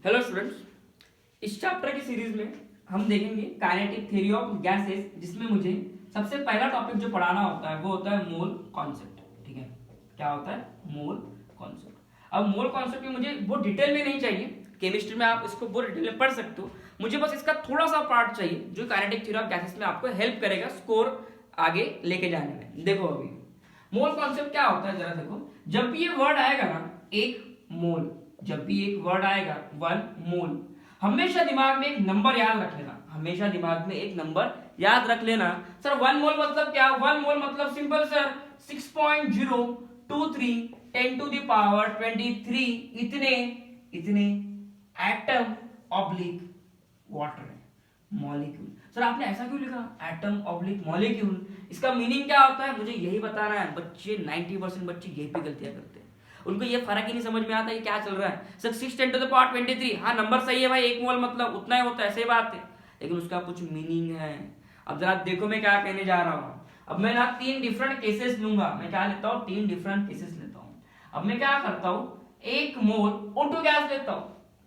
Hello students, इस chapter की series में हम देखेंगे काइनेटिक थ्योरी ऑफ गैसेस, जिसमें मुझे सबसे पहला टॉपिक जो पढ़ाना होता है वो होता है मोल कॉन्सेप्ट। ठीक है, क्या होता है? Mole concept. अब मोल कॉन्सेप्ट में मुझे वो डिटेल में नहीं चाहिए, केमिस्ट्री में आप इसको बहुत डिटेल में पढ़ सकते हो, मुझे बस इसका थोड़ा सा पार्ट चाहिए जो काइनेटिक थ्योरी ऑफ गैसेस में आपको हेल्प करेगा स्कोर आगे लेके जाने में। देखो अभी मोल कॉन्सेप्ट क्या होता है, जरा देखो। जब भी ये वर्ड आएगा ना, एक मोल, जब भी एक वर्ड आएगा वन मोल, हमेशा दिमाग में एक नंबर याद रख लेना, हमेशा दिमाग में एक नंबर याद रख लेना। सर वन मोल मतलब क्या? वन मोल मतलब simple sir 6.023 10 to the power 23 इतने इतने एटम ऑब्लिक वाटर है, मॉलिक्यूल। सर आपने ऐसा क्यों लिखा, एटम ऑब्लिक मॉलिक्यूल? इसका मीनिंग क्या होता है मुझे यही बताना है। बच्चे 90% बच्चे यही पे गलतियां करते हैं, उनको ये फर्क ही नहीं समझ में आता ये क्या चल रहा है। सर 6 10 टू द पावर 23, हाँ नंबर सही है भाई, एक मोल मतलब उतना ही होता है, ऐसी बात है, लेकिन उसका कुछ मीनिंग है। अब जरा देखो मैं क्या कहने जा रहा हूँ। अब मैं ना 3 डिफरेंट केसेस लूंगा, मैं क्या लेता हूँ, 3 डिफरेंट केसेस लेता हूँ। अब मैं क्या करता हूँ, 1 मोल O2 गैस लेता हूँ।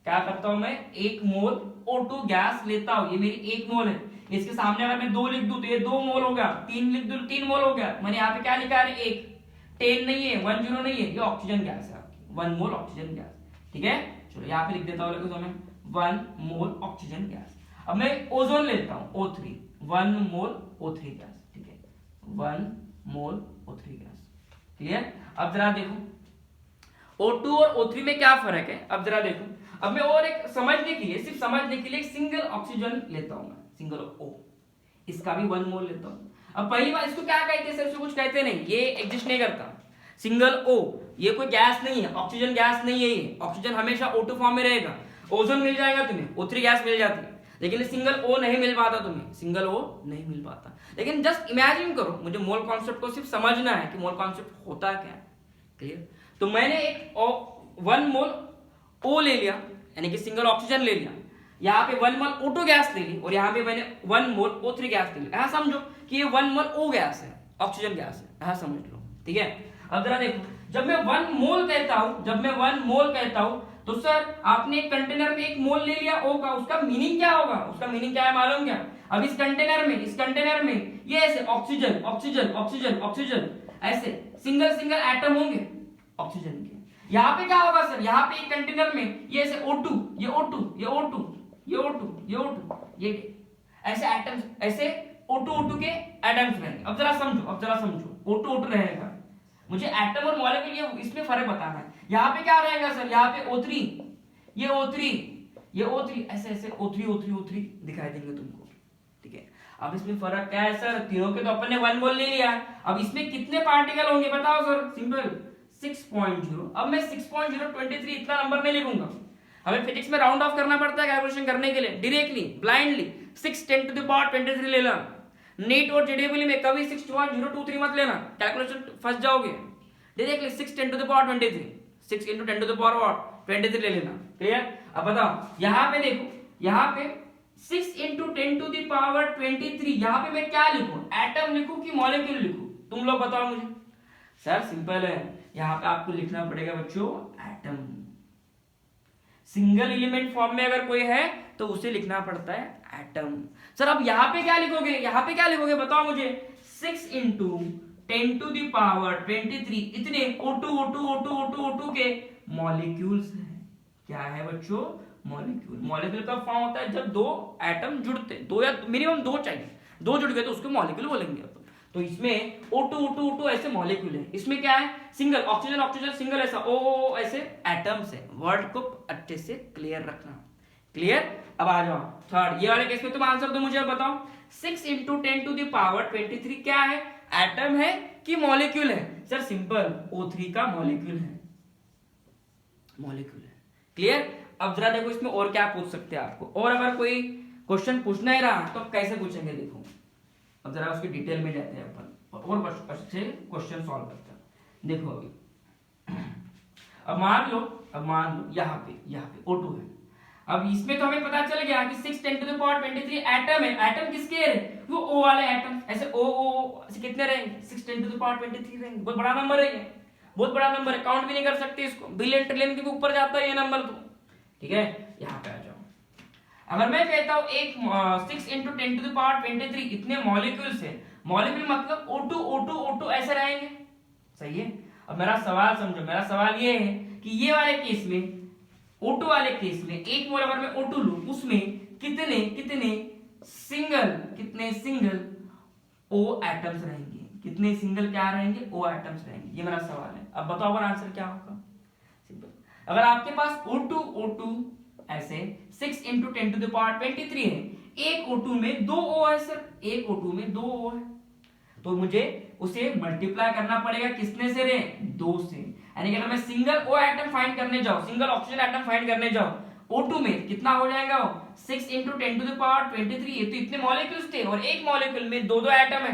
क्या करता हूँ मैं, 1 मोल O2 गैस लेता हूँ, ये मेरी 1 मोल है। इसके सामने अगर मैं 2 लिख दूं तो ये 2 मोल हो गया, 3 लिख दूं 3 मोल हो गया। मैंने यहाँ पे क्या लिखा है, 1 10 नहीं है, 10 नहीं है, ये ऑक्सीजन गैस है आपकी, 1 मोल ऑक्सीजन गैस। ठीक है, चलो यहाँ पे लिख देता हूँ तो मैं 1 मोल ऑक्सीजन गैस। अब मैं ओजोन लेता हूँ O3, 1 मोल O3 गैस। ठीक है, 1 मोल O3 गैस। क्लियर? अब जरा देखो O2 और O3 में क्या फर्क है, अब जरा देखो। अब मैं और एक समझने के लिए, सिर्फ समझने के लिए सिंगल ऑक्सीजन लेता हूं, मैं सिंगल O, इसका भी 1 मोल लेता हूं। अब पहली बार इसको क्या कहते हैं सर, इसको कुछ कहते नहीं, ये एग्जिस्ट नहीं करता। सिंगल O ये कोई गैस नहीं है, ऑक्सीजन गैस नहीं है, ये ऑक्सीजन हमेशा O2 फॉर्म में रहेगा। ओजोन मिल जाएगा तुम्हें, O3 गैस मिल जाती है, लेकिन सिंगल O नहीं मिल पाता तुम्हें, सिंगल O नहीं मिल पाता। लेकिन जस्ट इमेजिन करो, मुझे मोल कॉन्सेप्ट को सिर्फ समझना है कि मोल कॉन्सेप्ट होता क्या है। क्लियर? तो मैंने एक 1 मोल O ले लिया, यानी कि सिंगल ऑक्सीजन ले लिया, यहाँ पे 1 मोल O2 गैस ले ली, और यहाँ पे मैंने 1 मोल O3 गैस ले ली। ऐसा समझो कि ये 1 मोल O गैस है, ऑक्सीजन गैस है, ऐसा समझ लो। ठीक है, अब जरा देखो, जब मैं 1 मोल कहता हूं, जब मैं 1 मोल कहता हूं, तो सर आपने एक कंटेनर में 1 मोल ले लिया O का, उसका मीनिंग क्या होगा, उसका मीनिंग क्या है मालूम क्या? अब इस कंटेनर में ये ऐसे ऑक्सीजन ऑक्सीजन ऑक्सीजन ऑक्सीजन ऐसे सिंगल सिंगल एटम होंगे ऑक्सीजन के। यहाँ पे क्या होगा सर, यहाँ पे एक कंटेनर में ये ऐसे O2, ये O2, ये O2, ये O2, ये O2, ये ऐसे एटम्स, ऐसे O2 के एटम्स रहेंगे। अब जरा समझो O2 रहेगा, मुझे एटम और मॉलिक्यूल ये इसमें फर्क बताना है। यहाँ पे क्या रहेगा सर, यहाँ पे O3, ये O3, ये O3, ऐसे ऐसे O3 दिखाई देंगे तुमको। ठीक है, अब इसमें फर्क क्या है सर, तीनों के तो अपन ने 1 मोल ले लिया, अब इसमें कितने पार्टिकल होंगे बताओ सर, सिंपल 6.0। अब मैं 6.023 इतना नंबर नहीं लिखूंगा, हमें फिजिक्स में राउंड ऑफ करना पड़ता है कैलकुलेशन करने के लिए, directly blindly 6 10 to the power 23 ले लेना। नीट और जेडीबी में कभी 6.023 मत लेना, कैलकुलेशन फंस जाओगे। Directly 6 10 to the power 23, 6 into 10 to the power 23 ले लेना। क्लियर? अब बताओ, यहाँ पे देखो, यहाँ पे 6 into 10 to the power 23, यहाँ पे मैं क्या लिखूं, एटम लिखूं कि मॉलिक्यूल लिखूं? तुम लोग बताओ मुझे। सर सिंपल है, यहाँ पे आपको लिखना पड़ेगा बच्चों एटम। सिंगल एलिमेंट फॉर्म में अगर कोई है तो उसे लिखना पड़ता है एटम। सर अब यहाँ पे क्या लिखोगे, यहाँ पे क्या लिखोगे बताओ मुझे, 6 into 10 to the power 23 इतने O2 के मॉलिक्यूल्स हैं। क्या है बच्चों? मॉलिक्यूल। मॉलिक्यूल का फॉर्म होता है जब 2 एटम जुड़ते, 2 या मिनिमम 2 चाहिए, 2 जुड़ गए तो उसको मॉलिक्यूल बोलेंगे अपन। तो इसमें O2 ऐसे मॉलिक्यूल है, इसमें क्या है, सिंगल ऑक्सीजन ऑक्सीजन सिंगल ऐसा O ऐसे एटम्स है। वर्ड को अच्छे से क्लियर रखना। क्लियर? अब आ जाओ थर्ड, ये वाले केस में तुम आंसर दो मुझे, बताओ 6 into 10 to the power 23 क्या है, एटम है कि मॉलिक्यूल है? सर सिंपल O3 का मॉलिक्यूल है, मॉलिक्यूल है। क्लियर? अब जरा देखो इसमें और क्या पूछ सकते हैं आपको, और अगर कोई क्वेश्चन पूछना ही रहा तो कैसे पूछेंगे देखो। अब जरा उसकी डिटेल में जाते हैं अपन और अच्छे क्वेश्चन सॉल्व करते हैं। देखो अभी अब मान लो यहाँ पे O2 है। अब इसमें तो हमें पता चल गया कि 6 10 to the power 23 एटम है। एटम किसके है? वो O वाले एटम, ऐसे O ऐसे कितने रहेंगे, 6 10 to the power 23 रहेंगे। बहुत बड़ा नंबर है ये, बहुत बड़ा नंबर है, काउंट भी नहीं कर सकते इसको, बिलियन ट्रिलियन के ऊपर जाता है ये नंबर तो। ठीक है, यहाँ पे आ जाओ। अगर मैं कहता हूं एक 6 इंटू 10⁻23 इतने मॉलिक्यूल्स है, मॉलिक्यूल मतलब O2 O2 O2 ऐसे रहेंगे, सही है। अब मेरा सवाल समझो, मेरा सवाल ये है कि ये वाले केस में, O2 वाले केस में एक मोल अगर मैं O2 लूं, उसमें कितने कितने सिंगल O एटम्स रहेंगे, कितने सिंगल क्या रहेंगे, O एटम्स रहेंगे, ये मेरा सवाल है। अब बताओ अगर आंसर क्या होगा। सिंपल, अगर आपके पास O2 O2 ऐसे 6 इंटू 10⁻23 है, एक O2 में 2 O है सर, एक O2 में 2 O है, तो मुझे उसे मल्टीप्लाई करना पड़ेगा किसने से रे, 2 से। यानी कि अगर मैं सिंगल O एटम फाइंड करने जाऊं, सिंगल ऑक्सीजन एटम फाइंड करने जाऊं O2 में, कितना हो जाएगा वो 6 इंटू 10⁻23, ये तो इतने मॉलिक्यूल्स थे और एक मॉलिक्यूल में 2 एटम है,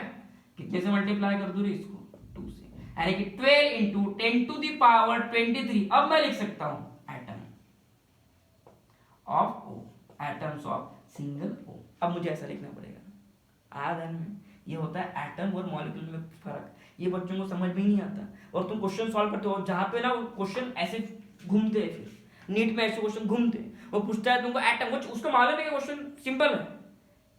कितने से मल्टीप्लाई कर दूं इसको, 2 से, यानी कि 12 इंटू 10⁻23। अब मैं लिख सकता हूं atom of O, atoms of single O। अब मुझे ऐसा लिखना पड़ेगा। आधन में ये होता है एटम और मॉलिक्यूल में फर्क, ये बच्चों को समझ में ही नहीं आता, और तुम क्वेश्चन सॉल्व करते हो जहां पे ना क्वेश्चन ऐसे घूमते हैं, फिर नीट में ऐसे क्वेश्चन घूमते हैं, वो पूछता है तुमको एटम, वो उसको मालूम है कि क्वेश्चन सिंपल है,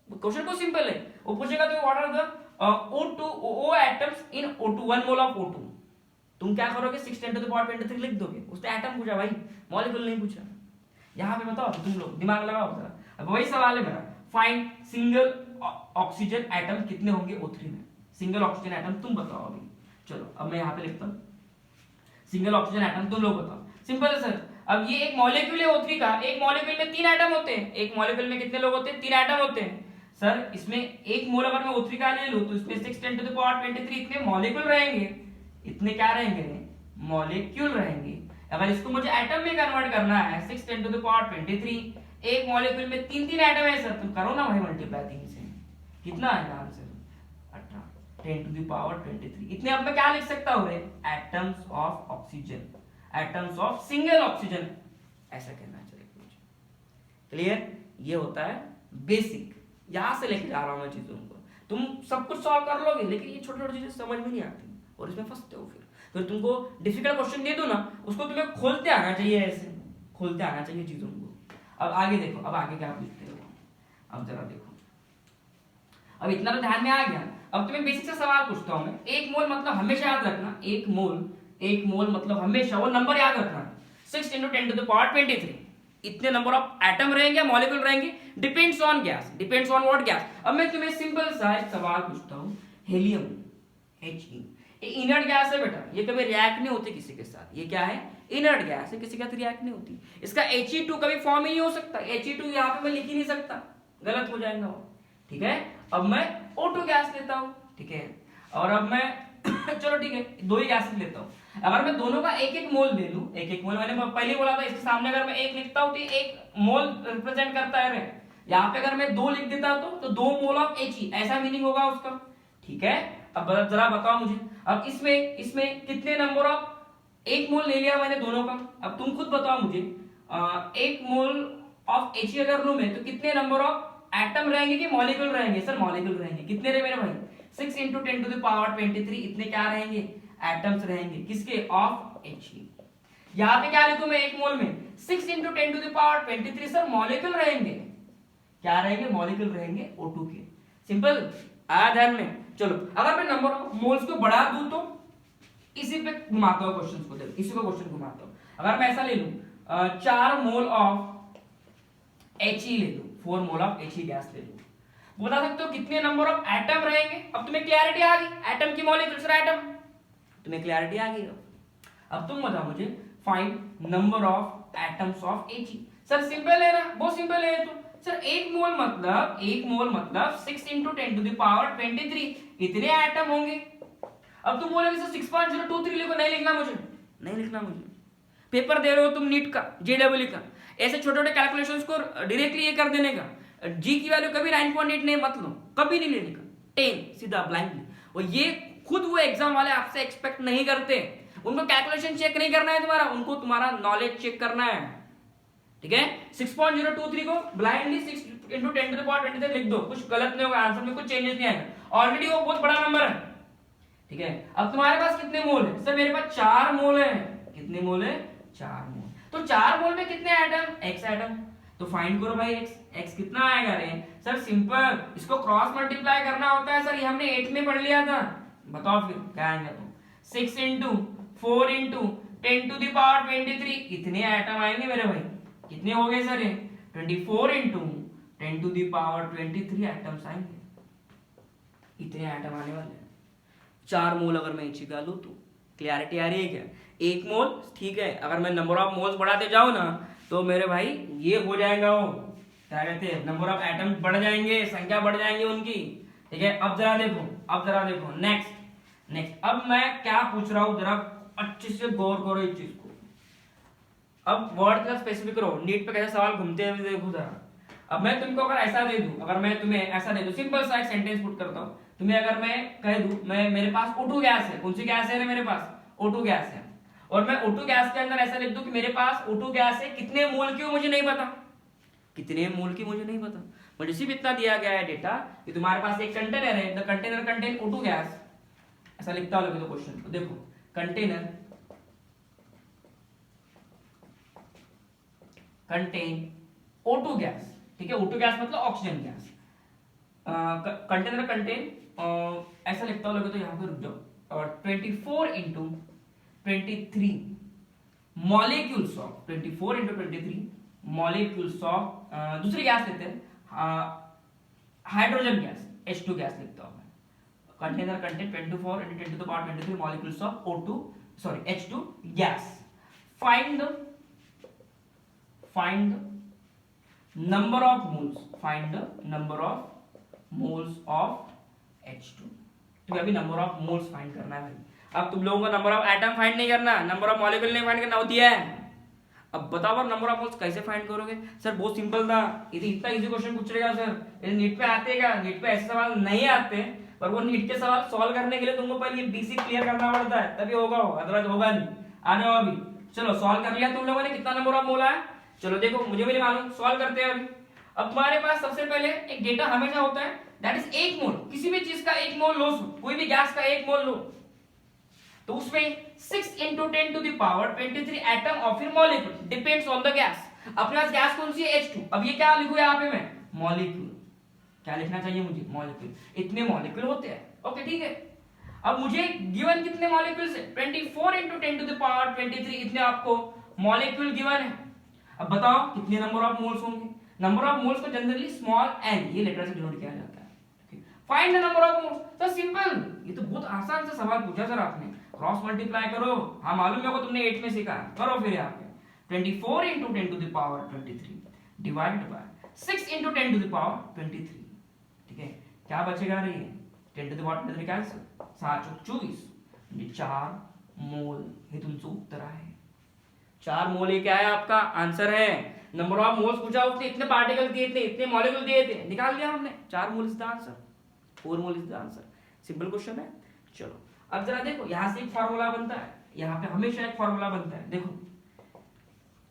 क्वेश्चन को सिंपल है, वो पूछेगा तो what are the O2 O atoms in O2, 1 mole of O2, तुम क्या करोगे 6 10⁻23 लिख दोगे, उसने एटम पूछा भाई, मॉलिक्यूल नहीं पूछा। यहाँ पे बताओ तुम लोग दिमाग लगाओ जरा। अब वही सवाल है मेरा, फाइंड सिंगल ऑक्सीजन एटम कितने होंगे O3 में, सिंगल ऑक्सीजन एटम तुम बताओ अभी। चलो अब मैं यहाँ पे लिखता हूँ सिंगल ऑक्सीजन एटम तुम लोग बताओ। सिंपल है सर, अब ये एक मॉलिक्यूल है O3 का, एक मॉलिक्यूल में 3 एटम होते हैं, एक मॉलिक्यूल में कितने लोग होते हैं, 3 एटम होते हैं सर। इसमें एक मोल अगर मैं O3 का ले लूं तो इसमें 6 10⁻23 इतने मॉलिक्यूल रहेंगे, इतने क्या रहेंगे, मॉलिक्यूल रहेंगे। अगर इसको मुझे एटम में कन्वर्ट करना है 6 10⁻23, एक मॉलिक्यूल में 3 एटम है सर, तुम करो ना भाई मल्टीप्लाई 3 से, कितना आएगा आंसर 18 10⁻23 इतने। अब मैं क्या लिख सकता हूं रे, atoms of oxygen, atoms of single oxygen, ऐसा कहना चाहिए मुझे। क्लियर, ये होता है बेसिक, यहां से लेके जा रहा हूं मैं चीजों को, तुम सब कुछ सॉल्व कर लोगे लेकिन ये छोटी छोटी चीजें समझ में नहीं आती और इसमें फंसते हो। फिर तुमको डिफिकल्ट क्वेश्चन दे दो ना, उसको तुम्हें खोलते आना चाहिए, ऐसे खोलते आना चाहिए चीजों को। अब आगे देखो, अब आगे क्या पूछते हो, अब जरा देखो, अब इतना तो ध्यान में आ गया। अब तुम्हें बेसिक सा सवाल पूछता हूं मैं, एक मोल मतलब हमेशा याद रखना, एक मोल मतलब हमेशा वो नंबर याद रखना 6 इंटू 10⁻23, इतने नंबर ऑफ एटम रहेंगे, मॉलिक्यूल रहेंगे, depends on gas, depends on what gas. अब मैं तुम्हें सिंपल सा एक सवाल पूछता हूं, हेलियम He, ये इनर्ट गैस है बेटा, ये कभी रिएक्ट नहीं होती किसी के साथ, ये क्या है, इनर्ट गैस है, किसी के साथ रिएक्ट नहीं होती, इसका He2 कभी फॉर्म ही नहीं हो सकता, He2 यहाँ पे मैं लिख ही नहीं सकता, गलत हो जाएगा वो, ठीक है। अब मैं O2 गैस लेता हूँ, ठीक है, और अब मैं चलो ठीक है 2 ही गैस लेता हूँ। अगर मैं दोनों का एक एक मोल ले लूं, एक एक मोल, मैंने पहले बोला था इसके सामने अगर मैं 1 लिखता हूं तो एक मोल रिप्रेजेंट करता है, यहाँ पे अगर मैं 2 लिख देता तो 2 मोल ऑफ He, ऐसा मीनिंग होगा उसका, ठीक है। अब जरा बताओ मुझे, अब इसमें कितने नंबर ऑफ, एक मोल ले लिया मैंने दोनों का, अब तुम खुद बताओ मुझे, एक मोल ऑफ He अगर लूं मैं तो कितने नंबर ऑफ एटम रहेंगे कि मॉलिक्यूल रहेंगे, सर मॉलिक्यूल रहेंगे, कितने रहे मेरे भाई 6 इंटू 10⁻23, इतने क्या रहेंगे, एटम्स रहेंगे, किसके, ऑफ He। यहाँ पे क्या लिखूं मैं, एक मोल में 6 इंटू 10⁻23 सर मॉलिक्यूल रहेंगे, क्या रहेंगे, मॉलिक्यूल रहेंगे O2 के, सिंपल, आया ध्यान में। चलो अगर मैं नंबर ऑफ मोल्स को बढ़ा दूं तो इसी पे घुमाता हूं क्वेश्चन को, देखो इसी को क्वेश्चन घुमाता हूं। अगर मैं ऐसा ले लूं 4 मोल ऑफ He ले लूं, 4 मोल ऑफ He गैस ले लूं, बता सकते हो कितने नंबर ऑफ एटम रहेंगे। अब तुम्हें क्लैरिटी आ गई, एटम की मॉलिक्यूल सर एटम, तुम्हें क्लैरिटी आ गई। अब तुम बताओ मुझे, find number of atoms of He। Sir simple है ना, बहुत सिंपल है। तो सर एक मोल मतलब 6 इंटू 10⁻23 इतने एटम होंगे। अब तुम बोलोगे सर 6.023 लिखो, नहीं लिखना मुझे, पेपर दे रहे हो तुम नीट का, JEE का, ऐसे छोटे छोटे कैलकुलेशंस को डायरेक्टली ये कर देने का, जी की वैल्यू कभी 9.8 नहीं मत लो, कभी नहीं लेने का, 10 सीधा ब्लाइंडली। और ये खुद वो एग्जाम वाले आपसे एक्सपेक्ट नहीं करते, उनको कैलकुलेशन चेक नहीं करना है तुम्हारा, उनको तुम्हारा नॉलेज चेक करना है, ठीक है। 6.023 को ब्लाइंडली 6 इंटू 10⁻23 लिख दो, कुछ गलत नहीं होगा, आंसर में कुछ चेंजेस नहीं आएगा, ऑलरेडी वो बहुत बड़ा नंबर है, ठीक है। अब तुम्हारे पास कितने मोल है, सर मेरे पास 4 मोल है, कितने मोल है, 4 मोल। तो 4 मोल में कितने एटम? x atom. तो फाइंड करो भाई x कितना आएगा रे? सर सिंपल, इसको क्रॉस मल्टीप्लाई करना होता है सर, ये हमने 8 में पढ़ लिया था। बताओ फिर क्या आएगा? तो 6 into 4 into 10 to the power 23, इतने एटम आएंगे मेरे भाई। कितने हो गए सर? ये 24 into 10 to the power 23 atoms आएंगे। इतने एटम आने वाले हैं। 4 मोल अगर मैं एच का लूं तो क्लियरिटी आ रही है क्या? 1 मोल ठीक है, अगर मैं नंबर ऑफ मोल्स बढ़ाते जाऊं ना तो मेरे भाई ये हो जाएगा, वो क्या कहते हैं, नंबर ऑफ एटम बढ़ जाएंगे, संख्या बढ़ जाएंगी उनकी। ठीक है, अब जरा देखो नेक्स्ट अब मैं क्या पूछ रहा हूं, जरा अच्छे से गौर करो इस चीज को। अब वर्ड का स्पेसिफिक करो, नीट पे कैसे सवाल घूमते हैं देखो जरा। अब मैं तुमको अगर ऐसा दे दूं, अगर मैं तुम्हें ऐसा दे दूं, सिंपल सा एक सेंटेंस पुट करता हूं तुम्हें, अगर मैं कह दूं मैं मेरे पास O2 गैस है। कौन सी गैस है मेरे पास? O2 गैस है। और मैं O2 गैस के अंदर ऐसा लिख दूं कि मेरे पास O2 गैस है, कितने मोल की मुझे नहीं पता, कितने मोल की मुझे नहीं पता, मुझे सिर्फ इतना दिया गया है डेटा कि तुम्हारे पास एक कंटेनर है, the container contain O2 gas. ऐसा लिखता हूं तो क्वेश्चन को देखो, कंटेनर कंटेन O2 गैस। ठीक है, O2 गैस मतलब ऑक्सीजन गैस। कंटेनर कंटेन ऐसा लिखता हूं तो यहां पे रुक जाओ, और 24 into 23 molecules of 24 into 23 molecules of दूसरी गैस लेते हैं, हाइड्रोजन गैस H2 गैस लिखता हूं मैं। Container contain 24 into 10 to the power 23 molecules of O2 sorry H2 gas. Find number of moles, find the number of moles of H2। तो अभी number of moles find करना है भाई। अब तुम लोगों को नंबर ऑफ एटम फाइंड नहीं करना, नंबर ऑफ मॉलिक्यूल नहीं फाइंड करना होती है। अब बताओ नंबर ऑफ मोल्स कैसे फाइंड करोगे? सर बहुत सिंपल था, ये इतना इजी क्वेश्चन पूछेगा सर, ये नीट पे आते क्या? नीट पे ऐसे सवाल नहीं आते, पर वो नीट के सवाल सॉल्व करने के लिए तुमको पहले ये बेसिक क्लियर करना पड़ता है, तभी होगा, अदरवाइज होगा नहीं। आने वाला अभी चलो सॉल्व कर लिया तुम लोगों ने, कितना नंबर ऑफ मोल आया? चलो देखो, मुझे भी नहीं मालूम, सॉल्व करते हैं अभी। अब तुम्हारे पास सबसे पहले एक डेटा हमेशा होता है, दैट इज 1 मोल। किसी भी चीज का 1 मोल लो, कोई भी गैस का 1 मोल लो, तो उसमें 6 into 10 to the power 23 atom of your molecule, depends on the gas. अपने पास गैस कौन सी है? H2। अब ये क्या लिखूं यहाँ पे मैं? मॉलिक्यूल। क्या लिखना चाहिए मुझे? मॉलिक्यूल। इतने मॉलिक्यूल होते हैं, ओके ठीक है। अब मुझे गिवन कितने मॉलिक्यूल्स है? 24 इंटू 10 टू द पावर 23 इतने आपको मॉलिक्यूल गिवन है। अब बताओ कितने नंबर ऑफ मोल्स होंगे? नंबर ऑफ मोल्स को जनरली स्मॉल n ये लेटर से डिनोट किया जाता है। Find the number of moles. तो सिंपल, ये तो बहुत आसान सा सवाल पूछा सर आपने, क्रॉस मल्टीप्लाई करो। हाँ मालूम है को तुमने 8 में सीखा, करो फिर यहाँ पे 24 into 10 to the power 23 divided by 6 into 10 to the power 23। ठीक है, क्या बचेगा रे? 10 टू द पावर 23 क्या है? 7 चौक 24, 4 मोल हे तुमचं उत्तर आहे। 4 मोल ये क्या है आपका आंसर है। नंबर ऑफ मोल्स पूछा, उसने इतने पार्टिकल दिए थे, इतने मॉलिक्यूल दिए थे, निकाल दिया हमने। 4 mole is the answer, 4 mole is the answer. Simple question है। चलो अब जरा देखो, यहां से एक फार्मूला बनता है, यहां पे हमेशा एक फार्मूला बनता है, देखो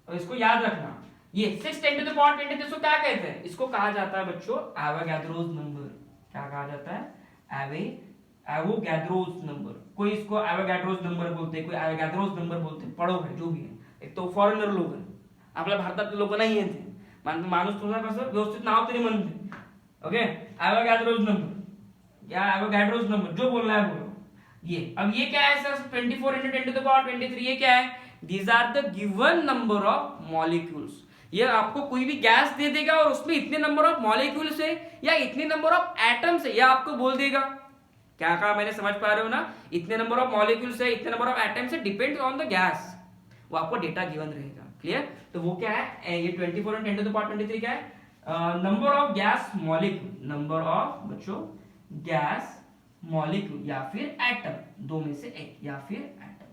और इसको याद रखना। ये 6 10 टू द पावर 23 इसको क्या कहते हैं? इसको कहा जाता है बच्चों एवोगैड्रोस नंबर। क्या कहा जाता है? Avogadro's number. कोई इसको एवोगैड्रोस नंबर बोलते हैं, कोई एवोगैड्रोस नंबर बोलते हैं, पढ़ो है जो भी है। एक तो फॉरेनर लोक आपल्या भारतातले लोक नाही येते, माणूस तुझा कसं व्यवस्थित नाव तरी म्हणते, ओके। एवोगैड्रोस नंबर या एवोगैड्रोस नंबर जो बोलना है बोलो। ये अब ये क्या है sir? 24 into 10 to the power 23 ये क्या है? These are the given number of molecules। ये आपको कोई भी गैस दे देगा और उसमें इतने नंबर ऑफ मॉलिक्यूल्स है या इतने नंबर ऑफ एटम्स है, या आपको बोल देगा। क्या कहा मैंने, समझ पा रहे हो ना? इतने नंबर ऑफ मॉलिक्यूल्स है, इतने नंबर ऑफ एटम्स है, डिपेंड्स ऑन द गैस, वो आपको डेटा गिवन रहेगा। क्लियर? तो वो क्या है? ये 24 and 10 to the power 23 क्या है? Number of gas molecule, number of बच्चों गैस मॉलिक्यूल या फिर एटम, दो में से एक, या फिर एटम।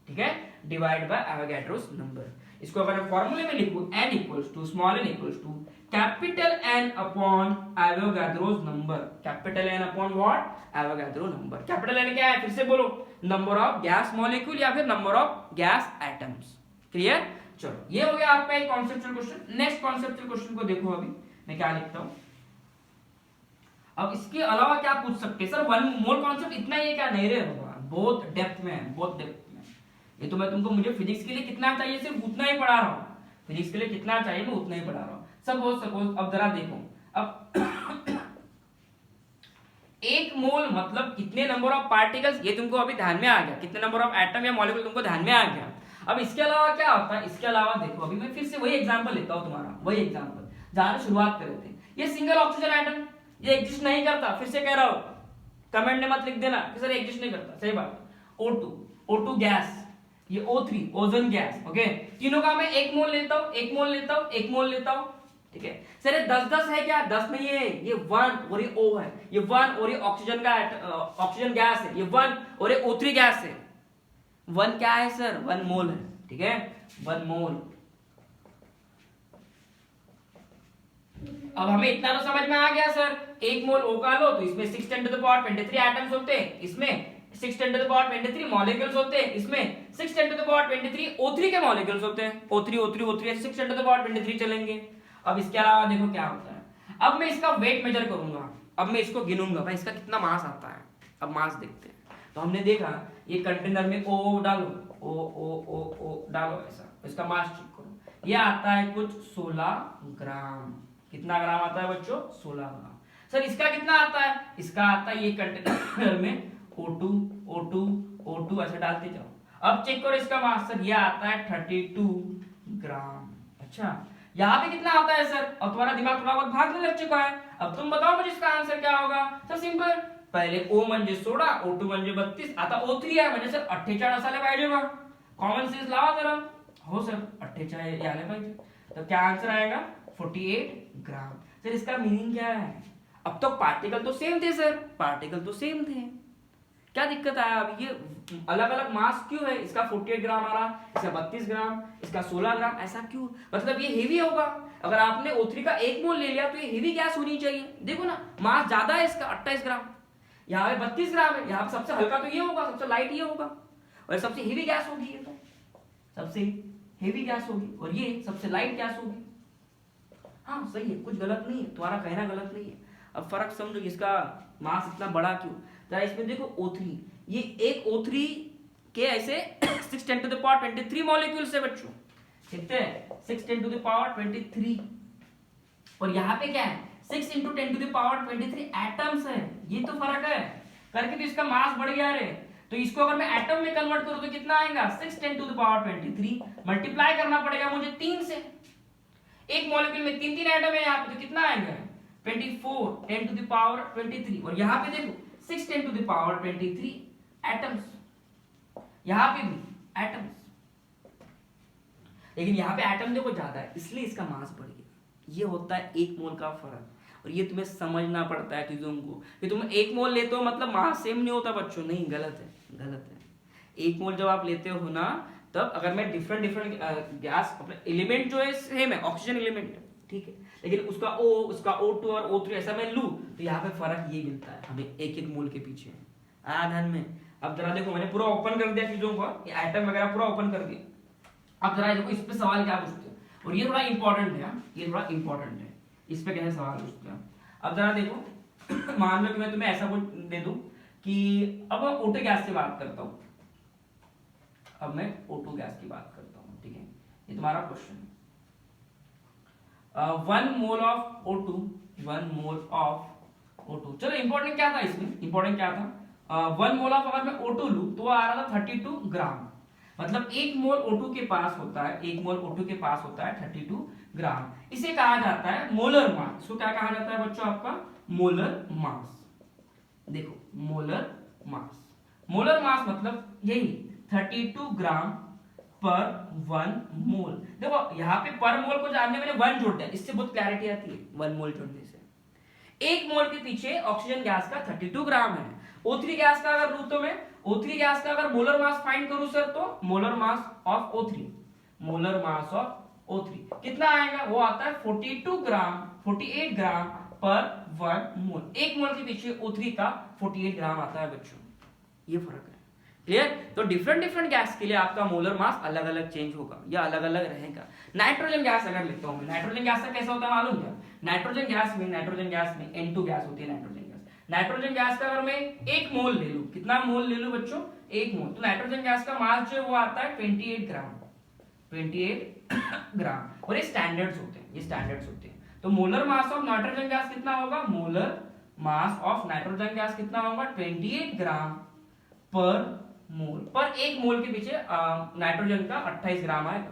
ठीक है, डिवाइड बाय एवोगैड्रोस नंबर। इसको अगर मैं फॉर्मूले में लिखूं, n equals to small n equals to capital N upon Avogadro's number. Capital N upon what? Avogadro number. Capital N क्या है? फिर से बोलो, नंबर ऑफ गैस मॉलिक्यूल या फिर number of gas atoms. Clear? चलो ये हो गया आपका एक conceptual question. Next conceptual question को देखो, अभी मैं क्या लिखता हूं। अब इसके अलावा क्या पूछ सकते हैं सर? 1 मोल कॉन्सेप्ट इतना ही है क्या? नहीं रे भगवान, बहुत डेप्थ में है, बहुत डेप्थ में। ये तो मैं तुमको, मुझे फिजिक्स के लिए कितना चाहिए सिर्फ उतना ही पढ़ा रहा हूँ, फिजिक्स के लिए कितना चाहिए मैं उतना ही पढ़ा रहा हूँ। सपोज अब जरा देखो, अब एक मोल मतलब कितने नंबर ऑफ पार्टिकल्स, ये तुमको अभी ध्यान में आ गया, कितने नंबर ऑफ एटम या मॉलिक्यूल तुमको ध्यान में आ गया। अब इसके अलावा क्या होता है, इसके अलावा देखो अभी मैं फिर से वही एग्जांपल लेता हूं तुम्हारा, वही एग्जांपल जहां शुरुआत कर रहे थे। ये सिंगल ऑक्सीजन एटम ये एग्जिस्ट नहीं करता, फिर से कह रहा हूं, कमेंट में मत लिख देना कि सर एग्जिस्ट नहीं करता, सही बात। O2 गैस, ये O3 ओजोन गैस, ओके। तीनों का मैं एक मोल लेता हूं, एक मोल लेता हूं, एक मोल लेता हूं, ठीक है। सर ये 10-10 है क्या? 10 नहीं है, ये 1 और ये O है, ये 1 और ये ऑक्सीजन का ऑक्सीजन गैस है, ये 1 और ये O3 गैस है। 1 क्या है सर? 1 मोल है, ठीक है, 1 मोल। अब हमें इतना तो समझ में आ गया सर, एक मोल O का लो तो इसमें 6 × 10⁻23 एटम्स होते हैं, इसमें 6 × 10⁻23 मॉलिक्यूल्स होते हैं, इसमें 6 × 10⁻23 O3 के मॉलिक्यूल्स होते हैं, O3 ऐसे 6 × 10⁻23 चलेंगे। अब इसके अलावा देखो क्या होता है, अब मैं इसका वेट मेजर करूंगा, अब मैं इसको गिनूंगा भाई इसका कितना मास आता है। अब मास देखते हैं, तो हमने देखा ये कंटेनर में O डालो, O डालो ऐसा, इसका मास चेक करो, ये आता है कुछ 16 ग्राम। कितना ग्राम आता है बच्चों? 16 ग्राम। सर इसका कितना आता है? इसका आता है ये कंटेनर में O2 ऐसे डालते जाओ। अब चेक करो इसका मास, सर ये आता है 32 ग्राम। अच्छा यहाँ पे कितना आता है सर? अब तुम्हारा दिमाग थोड़ा बहुत भागने लग चुका है, अब तुम बताओ मुझे इसका आंसर क्या होगा। सर सिंपल, पहले O म्हणजे 16, O2 म्हणजे 32, आता O3 आहे म्हणजे सर 48 असायला पाहिजे बा। कॉमन सेंस लावा जरा, हो सर 48 यायला पाहिजे, तो क्या आंसर आएगा? 48 ग्राम। सर इसका मीनिंग क्या है? अब तो पार्टिकल तो सेम थे सर, पार्टिकल तो सेम थे, क्या दिक्कत आया? अब ये अलग अलग मास क्यों है? इसका 48 ग्राम आ रहा, इसका 32 ग्राम, इसका 16 ग्राम, ऐसा क्यों? मतलब ये हेवी होगा। अगर आपने O3 का एक मोल ले लिया तो ये हेवी गैस होनी चाहिए। देखो ना मास ज्यादा है इसका 28 ग्राम, यहाँ पे 32 ग्राम है, यहाँ पे सबसे हल्का तो ये होगा, सबसे लाइट ये होगा, और सबसे हेवी गैस होगी, ये तो सबसे हेवी गैस होगी और ये सबसे लाइट गैस होगी। हाँ सही है, कुछ गलत नहीं है, तुम्हारा कहना गलत नहीं है। अब फर्क समझो, इसका मास इतना बड़ा क्यों? जरा इसमें देखो O3, ये एक O3 के ऐसे 6 × 10⁻23 मॉलिक्यूल्स है बच्चों, कितने? 6 × 10⁻23, और यहाँ पे क्या है? 6 × 10⁻23 एटम्स है। ये तो फर्क है, करके तो इसका मास बढ़ गया रे। तो इसको अगर मैं एटम में कन्वर्ट करूं तो कितना आएगा? 6 × 10⁻23 मल्टीप्लाई करना पड़ेगा मुझे 3 से। एक मॉलिक्यूल में 3 एटम है यहाँ पे, तो कितना आएगा? 24 × 10⁻23, और यहाँ पे देखो 6 × 10⁻23 एटम्स, यहाँ पे भी एटम्स, लेकिन यहाँ पे एटम देखो ज्यादा है इसलिए इसका मास बढ़ गया। ये होता है एक मोल का फर्क, और ये तुम्हें समझना पड़ता है चीजों को, कि तुम एक मोल लेते हो मतलब मास सेम नहीं होता बच्चों, नहीं, गलत है, गलत है। एक मोल जब आप लेते हो ना, तब अगर मैं डिफरेंट गैस अपने एलिमेंट जो है सेम है, ऑक्सीजन एलिमेंट, ठीक है, लेकिन उसका उसका O2 और O3 ऐसा मैं लूं तो यहाँ पे फर्क ये मिलता है हमें एक एक मोल के पीछे। आया ध्यान में? अब जरा देखो, मैंने पूरा ओपन कर दिया चीजों को, ये एटम वगैरह पूरा ओपन कर दिया। अब जरा देखो इस पे सवाल क्या पूछते हैं, और ये थोड़ा इंपॉर्टेंट है, ये थोड़ा इंपॉर्टेंट है, इस पे कैसे सवाल पूछते हैं। अब जरा देखो मान लो कि मैं तुम्हें ऐसा कुछ दे दूं कि अब मैं O2 गैस की बात करता हूं, अब मैं O2 गैस की बात करता हूं, ठीक है, ये तुम्हारा क्वेश्चन है। 1 mole of O2, 1 mole of O2, चलो इंपॉर्टेंट क्या था इसमें, इंपॉर्टेंट क्या था? 1 मोल ऑफ अगर मैं O2 लूं तो आ रहा था 32 ग्राम, मतलब एक मोल O2 के पास होता है, एक मोल O2 के पास होता है 32 ग्राम। इसे कहा जाता है मोलर मास। इसको क्या कहा जाता है बच्चों? आपका मोलर मास। देखो मोलर मास, मोलर मास मतलब यही 32 ग्राम पर 1 मोल। देखो यहाँ पे पर मोल को जानने मैंने 1 जोड़ दिया, इससे बहुत क्लैरिटी आती है 1 मोल जोड़ने से। एक मोल के पीछे ऑक्सीजन गैस का 32 ग्राम है। O3 गैस का अगर लूं तो मैं O3 गैस का अगर मोलर मास फाइंड करूं सर, तो molar mass of O3, molar mass of O3 कितना आएगा? वो आता है 42 ग्राम, 48 ग्राम पर 1 मोल। एक मोल के पीछे O3 का 48 ग्राम आता है बच्चों, ये फर्क है। क्लियर? तो डिफरेंट गैस के लिए आपका मोलर मास अलग अलग चेंज होगा या अलग अलग रहेगा। नाइट्रोजन गैस अगर लेता हूं मैं, नाइट्रोजन गैस का कैसा होता है मालूम क्या? नाइट्रोजन गैस में N2 गैस होती है, नाइट्रोजन गैस नाइट्रोजन गैस का अगर मैं 1 मोल ले लूं, कितना मोल ले लूं बच्चों, 1 मोल, तो नाइट्रोजन गैस का मास जो है वो आता है 28 ग्राम, 28 ग्राम। और ये स्टैंडर्ड्स होते हैं, ये स्टैंडर्ड्स होते हैं। तो molar mass of nitrogen gas कितना होगा, molar mass of nitrogen gas कितना होगा, 28 ग्राम पर मोल। पर 1 मोल के पीछे नाइट्रोजन का 28 ग्राम आएगा।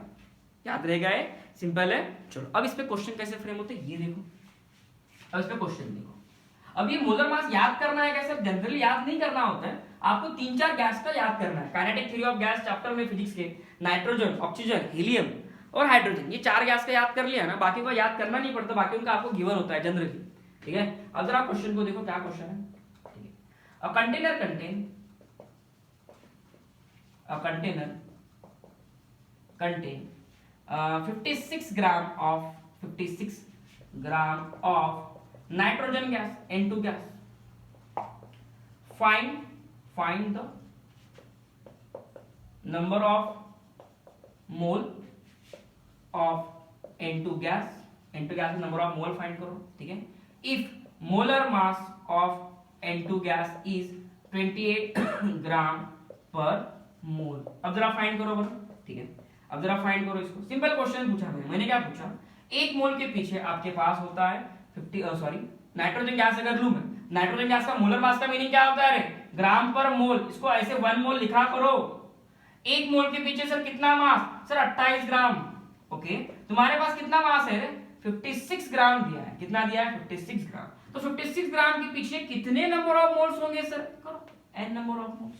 याद रहेगा, ये सिंपल है। चलो अब इस पे क्वेश्चन कैसे फ्रेम होते हैं ये देखो। अब इस पे क्वेश्चन देखो। अब ये मोलर मास याद करना है कैसे, जनरली याद नहीं करना होता है, आपको 3-4 गैस का याद करना है। Kinetic theory of gas chapter में फिजिक्स के नाइट्रोजन, ऑक्सीजन, हीलियम और हाइड्रोजन, ये 4 गैस का याद कर लिया ना, बाकी को याद करना नहीं पड़ता, बाकी उनका आपको गिवन होता है जनरली। ठीक है, अब जरा क्वेश्चन को देखो, क्या क्वेश्चन है। ठीक है, a container contain, a container contain 56 gram of 56 gram of nitrogen gas, N2 gas. Find the number of mole of N2 gas, N2 gas number of mole find करो। ठीक है, if molar mass of N2 gas is 28 gram per मोल। अब जरा find करो बरो। ठीक है, अब जरा फाइंड करो इसको। सिंपल क्वेश्चन पूछा मैंने क्या पूछा, 1 मोल के पीछे आपके पास होता है 50 नाइट्रोजन गैस अगर लूं मैं, नाइट्रोजन गैस का मोलर मास का मीनिंग क्या होता है, ग्राम पर मोल। इसको ऐसे 1 मोल लिखा करो। 1 मोल के पीछे सर कितना मास, सर 28 ग्राम। ओके, तुम्हारे पास कितना मास है, 56 ग्राम दिया है। कितना दिया है, 56 ग्राम। तो 56 ग्राम के पीछे कितने नंबर ऑफ मोल्स होंगे सर, करो n नंबर ऑफ मोल्स।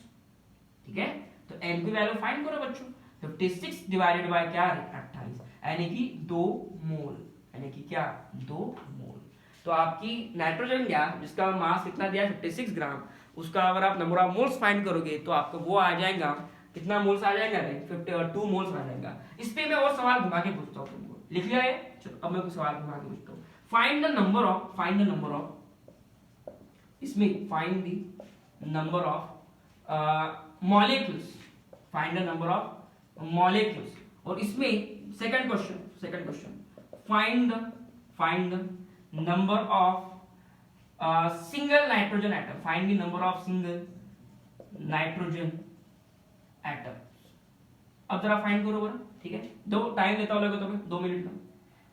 ठीक है, तो n की वैल्यू फाइंड करो बच्चों। 56 डिवाइडेड बाय क्या है, 28, यानी कि 2 मोल, यानी कि क्या, 2 मोल। तो आपकी नाइट्रोजन गैस जिसका मास कितना दिया है 56 ग्राम, उसका अगर आप नंबर ऑफ मोल्स फाइंड करोगे तो आपको वो आ जाएगा, कितना मोल्स आ जाएगा, 52 मोल्स आ जाएगा। इस पे मैं और सवाल घुमा के पूछता हूँ तुमको, लिख लिया है। चलो अब मैं कुछ सवाल घुमा के पूछता हूँ। फाइंड द नंबर ऑफ, इसमें find the number of molecules, find the number of molecules। और इसमें second question find the number of single nitrogen atom, find the number of single nitrogen atom। अब जरा फाइंड करो बरा। ठीक है, दो टाइम लेता होगा तो 2 मिनट का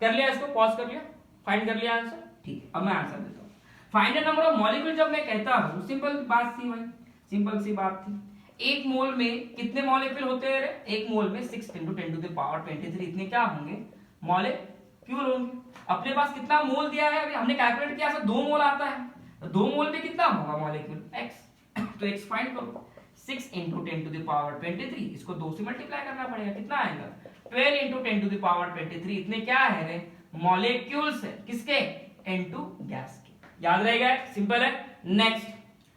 कर लिया, इसको पॉज कर लिया, फाइंड कर लिया आंसर। ठीक है, अब मैं आंसर देता हूँ। Find the number of molecule जब मैं कहता हूँ, सिंपल बात थी भाई, सिंपल सी बात थी। 1 मोल में कितने मॉलिक्यूल होते हैं रे, 1 मोल में 6 × 10⁻23 इतने क्या होंगे, मॉलिक्यूल होंगे। अपने पास कितना मोल दिया है, अभी हमने कैलकुलेट किया, 2 मोल आता है, तो 2 मोल में कितना होगा मॉलिक्यूल, x। तो x फाइंड करो, 6 × 10⁻23, इसको 2 से मल्टीप्लाई करना पड़ेगा, कितना आएगा, 12 × 10⁻23, इतने क्या है रे, मॉलिक्यूल्स है, किसके, N2 गैस के। याद रहेगा, सिंपल है। नेक्स्ट,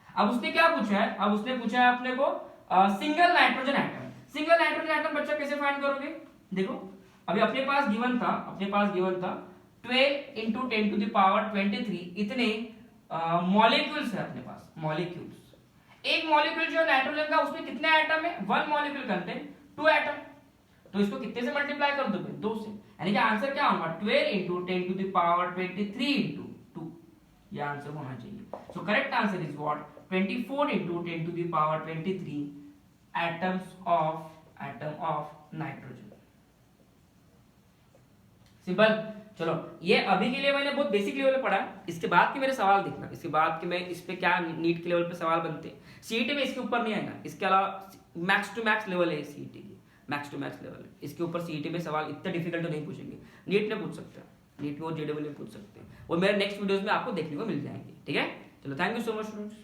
अब उसने क्या पूछा है, अब उसने पूछा है अपने को single nitrogen atom. Single nitrogen atom बच्चा कैसे फाइंड करोगे, देखो अभी अपने पास गिवन था 12 × 10⁻23 इतने मॉलिक्यूल्स है अपने पास, मॉलिक्यूल्स। एक मॉलिक्यूल जो नाइट्रोजन का, उसमें कितने एटम है, 1 मॉलिक्यूल कंटेन 2 एटम। तो इसको कितने से मल्टीप्लाई कर दोगे, 2 से, यानी कि आंसर क्या होगा, 12 × 10⁻23 × 2, ये आंसर होना चाहिए। So correct answer is what, 24 × 10⁻23 atom of nitrogen. Simple. चलो ये अभी के लिए मैंने बहुत बेसिक लेवल पे पढ़ा, इसके बाद के मेरे सवाल देखना, इसके बाद के मैं इस पे क्या नीट के लेवल पे सवाल बनते हैं। सीईटी में इसके ऊपर नहीं आएगा, इसके अलावा मैक्स टू मैक्स लेवल है सीईटी की, मैक्स टू मैक्स लेवल है, इसके ऊपर सीईटी में सवाल इतने डिफिकल्ट नहीं पूछेंगे, नीट में पूछ सकते हैं, नीट में और जेडब्ल्यू में पूछ सकते हैं, वो मेरे नेक्स्ट वीडियोस में आपको देखने को मिल जाएंगे। ठीक है, चलो thank you so much students.